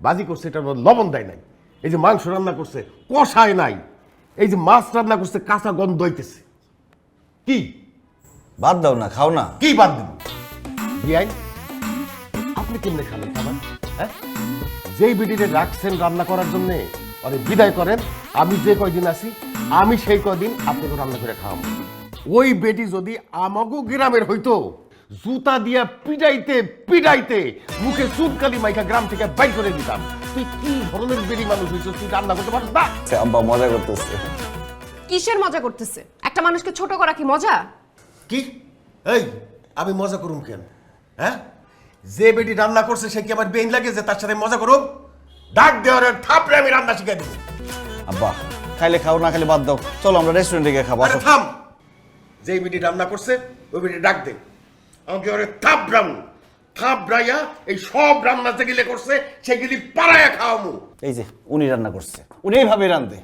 ভাজি করছে এটা লবণ দেয় নাই, এই যে মাংস রান্না করছে কষায় নাই, এই যে মাছ রান্না করছে কাঁচা গন্ধ হইতেছে। কি বাদ দাও না, খাও না। কি বাদ দিব? বিয়াই আপনি কেমনে খাবেন খাবার? হ্যাঁ, যেই বিডিতে রাখছেন রান্না করার জন্য আরে বিদায় করেন। আমি যে কয়দিন আছি আমি সেই কয়দিন আপনাকে রান্না করে খাওয়াবো। ওই বেটি যদি আমাগো গ্রামের হইতো, জুতা দিয়া পিটাইতে পিটাইতে মুখে চুনকালি মাইকা গ্রাম থেকে বাইর করে দিতাম। তুই কি ধরনের বেটি মানুষ হইছ, তুই রান্না করতে পারছ না? আব্বা মজা করতেছে। কিসের মজা করতেছে? একটা মানুষকে ছোট করা কি মজা? কি এই আমি মজা করুম কেন? হ্যাঁ, যে বেটি রান্না করছে সে কি আমার বেইন লাগে যে তার সাথে মজা করুম? ডাক দেওয়ার থাপড়ে আমি রান্না শিখাই দেবো। আব্বা খাইলে খাও, না খাইলে বাদ দাও। চলো আমরা রেস্টুরেন্টে গিয়ে খাবো। আরে থাম, যেই বেটি রান্না করছে ওই বেটি ডাক দে, আমাকে ওরে থাপড়াইয়া এই সব রান্না যেগুলি করছে সেগুলি পাড়াইয়া খাওয়ামু। এই যে উনি রান্না করছে, উনি এইভাবে রান্ধে।